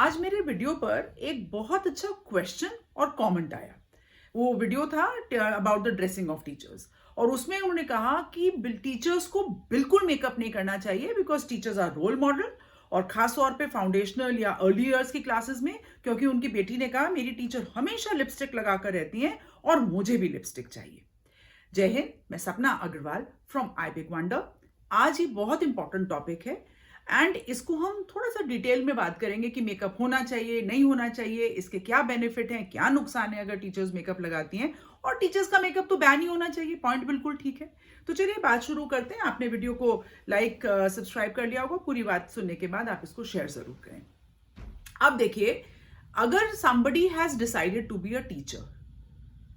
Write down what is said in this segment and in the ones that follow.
आज मेरे वीडियो पर एक बहुत अच्छा क्वेश्चन और कमेंट आया। वो वीडियो था about the dressing of teachers और उसमें उन्होंने कहा कि टीचर्स को बिल्कुल मेकअप नहीं करना चाहिए because teachers are role model और खास तौर पे फाउंडेशनल या अर्ली ईयर्स की क्लासेस में, क्योंकि उनकी बेटी ने कहा मेरी टीचर हमेशा लिपस्टिक लगाकर रहती हैं और मुझे भी लिपस्टिक चाहिए। जय हिंद, मैं Sapna Agarwal from I big Wonder. आज ये बहुत इंपॉर्टेंट टॉपिक है एंड इसको हम थोड़ा सा डिटेल में बात करेंगे कि मेकअप होना चाहिए नहीं होना चाहिए, इसके क्या बेनिफिट हैं, क्या नुकसान है अगर टीचर्स मेकअप लगाती हैं, और टीचर्स का मेकअप तो बैन ही होना चाहिए। पॉइंट बिल्कुल ठीक है। तो चलिए बात शुरू करते हैं। आपने वीडियो को लाइक सब्सक्राइब कर लिया होगा। पूरी बात सुनने के बाद आप इसको शेयर जरूर करें। अब देखिए, अगर somebody has decided to be a teacher,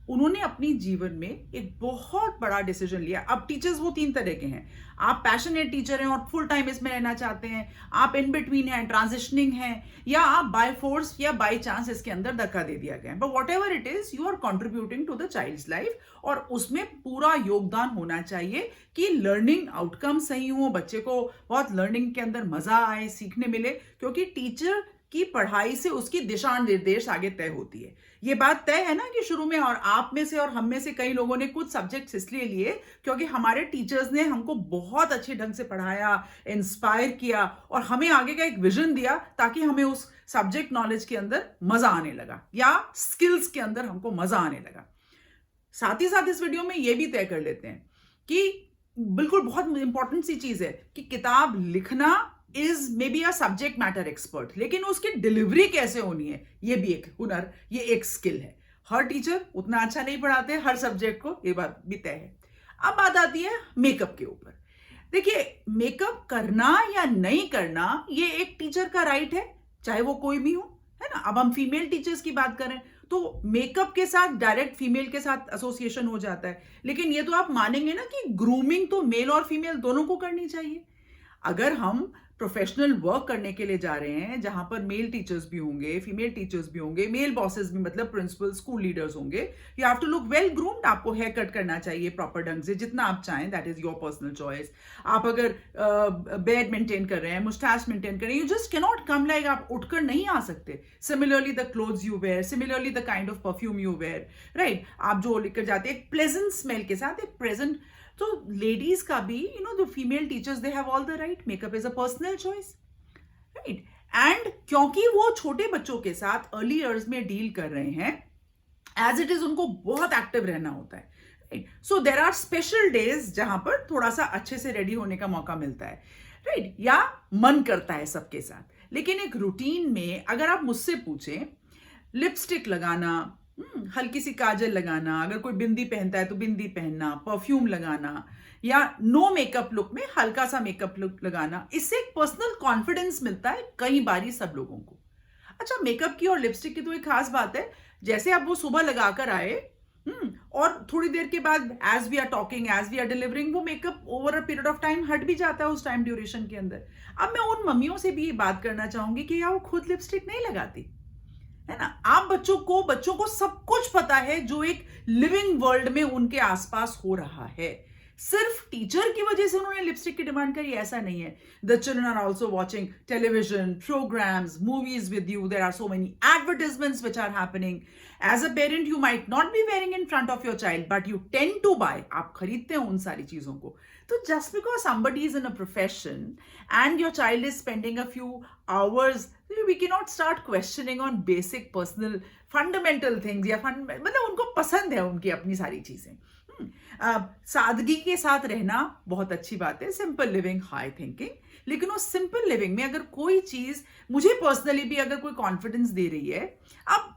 उन्होंने अपनी जीवन में एक बहुत बड़ा डिसीजन लिया। अब टीचर्स वो तीन तरह के हैं। आप पैशनेट टीचर हैं और फुल टाइम इसमें रहना चाहते हैं, आप इन बिटवीन हैं, ट्रांजिशनिंग हैं, या आप बाय फोर्स या बाय चांस इसके अंदर धक्का दे दिया गया है। But whatever it is, you are contributing to the child's life और उसमें पूरा योगदान होना चाहिए कि लर्निंग आउटकम सही हो, बच्चे को बहुत लर्निंग के अंदर मजा आए, सीखने मिले, क्योंकि टीचर की पढ़ाई से उसकी दिशा निर्देश आगे तय होती है। ये बात तय है ना कि शुरू में और आप में से और हम में से कई लोगों ने कुछ सब्जेक्ट्स इसलिए लिए क्योंकि हमारे टीचर्स ने हमको बहुत अच्छे ढंग से पढ़ाया, इंस्पायर किया और हमें आगे का एक विजन दिया ताकि हमें उस सब्जेक्ट नॉलेज के अंदर मजा आने लगा या स्किल्स के अंदर हमको मजा आने लगा। साथ ही साथ इस वीडियो में ये भी तय कर लेते हैं कि बिल्कुल बहुत इंपॉर्टेंट सी चीज है कि किताब लिखना is may be a subject matter expert, लेकिन उसकी डिलीवरी कैसे होनी है ये भी एक हुनर, ये एक स्किल है। हर टीचर उतना अच्छा नहीं पढ़ाते हर सब्जेक्ट को, ये बात भी तय है। अब बात आती है मेकअप के ऊपर। देखिए, मेकअप करना या नहीं करना ये एक टीचर का राइट है, चाहे वो कोई भी हो, है ना। अब हम फीमेल टीचर्स की बात करें तो मेकअप के साथ डायरेक्ट फीमेल के साथ एसोसिएशन हो जाता है, लेकिन ये तो आप मानेंगे ना कि ग्रूमिंग तो मेल और फीमेल दोनों को करनी चाहिए। अगर हम प्रोफेशनल वर्क करने के लिए जा रहे हैं जहां पर मेल टीचर्स भी होंगे, फीमेल टीचर्स भी होंगे, मेल बॉसेस भी, मतलब प्रिंसिपल, स्कूल लीडर्स होंगे, you have to look well groomed. आपको हेयर कट करना चाहिए प्रॉपर ढंग से, जितना आप चाहें, that is your personal choice. आप अगर बेड मेंटेन कर रहे हैं, मुस्टैच मेंटेन कर रहे हैं, you just cannot come like आप उठकर नहीं आ सकते। Similarly the clothes you wear, similarly the kind of perfume you wear, right. आप जो लेकर जाते हैं एक प्लेजेंट स्मेल के साथ, एक प्रेजेंट। तो लेडीज का भी, the female teachers, they have all the right. Makeup is a personal choice, right. And क्योंकि वो छोटे बच्चों के साथ अर्ली ईयर्स में डील कर रहे हैं, एज इट इज उनको बहुत एक्टिव रहना होता है, right. So there are special days जहां पर थोड़ा सा अच्छे से रेडी होने का मौका मिलता है, राइट, या मन करता है सबके साथ। लेकिन एक रूटीन में अगर आप मुझसे पूछें, लिपस्टिक लगाना, हल्की सी काजल लगाना, अगर कोई बिंदी पहनता है तो बिंदी पहनना, परफ्यूम लगाना, या नो मेकअप लुक में हल्का सा मेकअप लुक लगाना, इससे एक पर्सनल कॉन्फिडेंस मिलता है कई बारी सब लोगों को। अच्छा, मेकअप की और लिपस्टिक की तो एक खास बात है, जैसे आप वो सुबह लगाकर आए और थोड़ी देर के बाद as we are talking, as we are delivering, वो makeup over a period of time हट भी जाता है उस टाइम ड्यूरेशन के अंदर। अब मैं उन मम्मियों से भी ये बात करना चाहूंगी कि यार वो खुद लिपस्टिक नहीं लगाती, है ना। आप बच्चों को सब कुछ पता है जो एक लिविंग वर्ल्ड में उनके आसपास हो रहा है। सिर्फ टीचर की वजह से उन्होंने लिपस्टिक की डिमांड करी ऐसा नहीं है। The children are also watching television programmes, movies with you, there are so many advertisements which are happening. As a parent you might not be wearing in front of your child, but you tend to buy, आप खरीदते हैं उन सारी चीजों को। तो just because somebody is in a profession and your child is spending a few hours, we cannot start questioning on basic personal fundamental things, या मतलब उनको पसंद है उनकी अपनी सारी चीजें। सादगी के साथ रहना बहुत अच्छी बात है, सिंपल लिविंग, हाई थिंकिंग। लेकिन उस सिंपल लिविंग में अगर कोई चीज मुझे पर्सनली भी अगर कोई कॉन्फिडेंस दे रही है, अब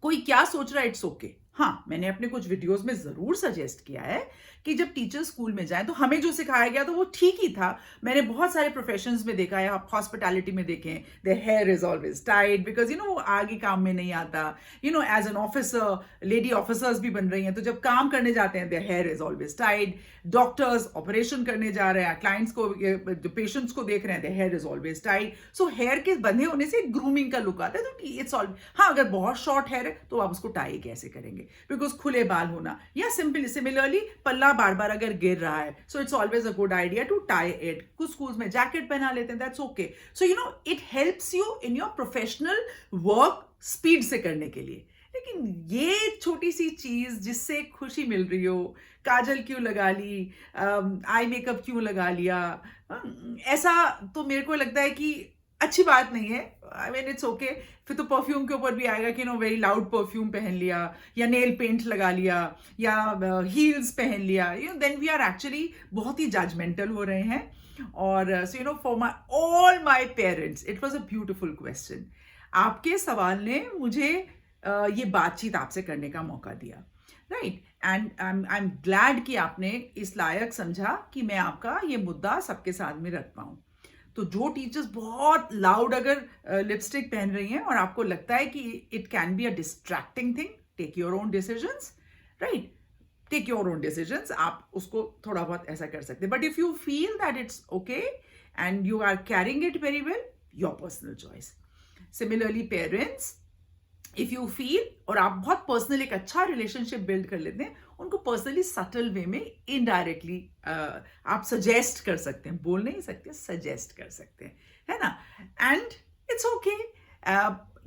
कोई क्या सोच रहा है, इट्स ओके। हाँ, मैंने अपने कुछ वीडियोस में जरूर सजेस्ट किया है कि जब टीचर स्कूल में जाए तो हमें जो सिखाया गया तो वो ठीक ही था। मैंने बहुत सारे प्रोफेशंस में देखा है, आप हॉस्पिटैलिटी में देखें, the hair is always tight because वो आगे काम में नहीं आता। As an officer, lady officers भी बन रही हैं, तो जब काम करने जाते हैं the hair is always tight. Doctors operation करने जा रहे हैं, क्लाइंट्स को, जो पेशेंट्स को देख रहे हैं, the hair is always tight. So here के बंधे होने से ग्रूमिंग का लुक आता है, तो इट्स ऑल। हाँ, अगर बहुत शॉर्ट हेयर है तो आप उसको टाई कैसे करेंगे, करेंगे, बिकॉज खुले बाल होना, या सिमिलरली पल्ला बार बार अगर गिर रहा है, so it's always a good idea to tie it. कुछ स्कूल्स में जैकेट पहना लेते हैं, that's okay. So you know it helps you in your professional work speed से करने के लिए. लेकिन ये छोटी सी चीज जिससे खुशी मिल रही हो, काजल क्यों लगा ली, आई मेकअप क्यों लगा लिया, ऐसा तो मेरे को लगता है कि अच्छी बात नहीं है. I mean it's okay. फिर तो परफ्यूम के ऊपर भी आएगा कि नो वेरी लाउड परफ्यूम पहन लिया, या नेल पेंट लगा लिया, या हील्स पहन लिया, you know then we are actually बहुत ही जजमेंटल हो रहे हैं. और so you know for my all my parents it was a beautiful question. आपके सवाल ने मुझे ये बातचीत आपसे करने का मौका दिया, right. And I am glad कि आपने इस लायक समझा कि मैं आपका ये मुद्दा सबके सामने रख पाऊं. तो जो टीचर्स बहुत लाउड अगर लिपस्टिक पहन रही हैं और आपको लगता है कि it can be a distracting thing, take your own decisions, right. Take your own decisions. आप उसको थोड़ा बहुत ऐसा कर सकते हैं, but if you feel that it's okay and you are carrying it very well, your personal choice. Similarly parents, if you feel और आप बहुत पर्सनल एक अच्छा रिलेशनशिप बिल्ड कर लेते हैं, उनको पर्सनली सटल वे में इनडायरेक्टली आप सजेस्ट कर सकते हैं, बोल नहीं सकते, सजेस्ट कर सकते हैं, है ना. And it's okay.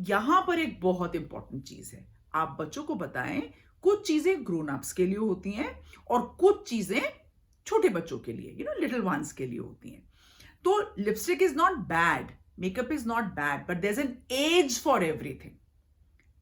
यहां पर एक बहुत इंपॉर्टेंट चीज है, आप बच्चों को बताएं कुछ चीजें ग्रोन अप्स के लिए होती हैं और कुछ चीजें छोटे बच्चों के लिए, यू नो लिटिल वंस के लिए होती हैं. तो lipstick is not bad, makeup is not bad, but there is an edge for everything,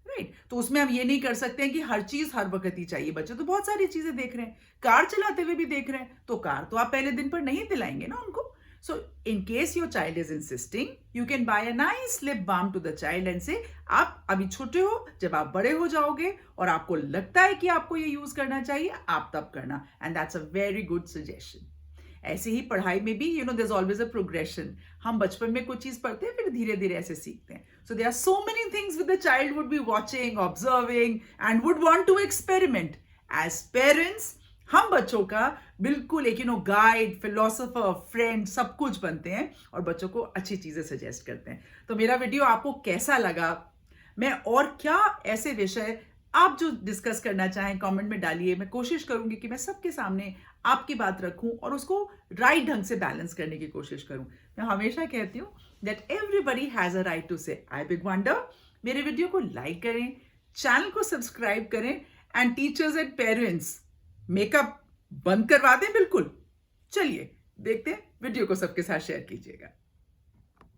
right. तो उसमें हम ये नहीं कर सकते हैं कि हर चीज हर वक्त ही चाहिए. बच्चे तो बहुत सारी चीजें देख रहे हैं, कार चलाते हुए भी देख रहे हैं, तो कार तो आप पहले दिन पर नहीं दिलाएंगे ना उनको. So in case your child is insisting, you can buy a nice lip balm to the child and से आप अभी छोटे हो, जब आप बड़े हो जाओगे और आपको लगता है कि आपको ये यूज करना चाहिए, आप तब करना. And that's a very good suggestion. ऐसे ही पढ़ाई में भी you know there is always a progression. हम बचपन में कुछ चीज पढ़ते हैं, फिर धीरे धीरे ऐसे सीखते हैं. So there are so many things with the child would be watching, observing and would want to experiment. As parents हम बच्चों का बिल्कुल एक you know guide, philosopher, friend सब कुछ बनते हैं और बच्चों को अच्छी चीजें सजेस्ट करते हैं. तो मेरा वीडियो आपको कैसा लगा, मैं और क्या ऐसे विषय आप जो डिस्कस करना चाहें कमेंट में डालिए. मैं कोशिश करूंगी कि मैं सबके सामने आपकी बात रखूं और उसको राइट ढंग से बैलेंस करने की कोशिश करूं. मैं हमेशा कहती हूं that everybody has a right to say I big wonder. मेरे वीडियो को लाइक करें, चैनल को सब्सक्राइब करें, and teachers and parents makeup बंद करवा दें बिल्कुल. चलिए देखते हैं, वीडियो को सबके साथ शेयर कीजिएगा.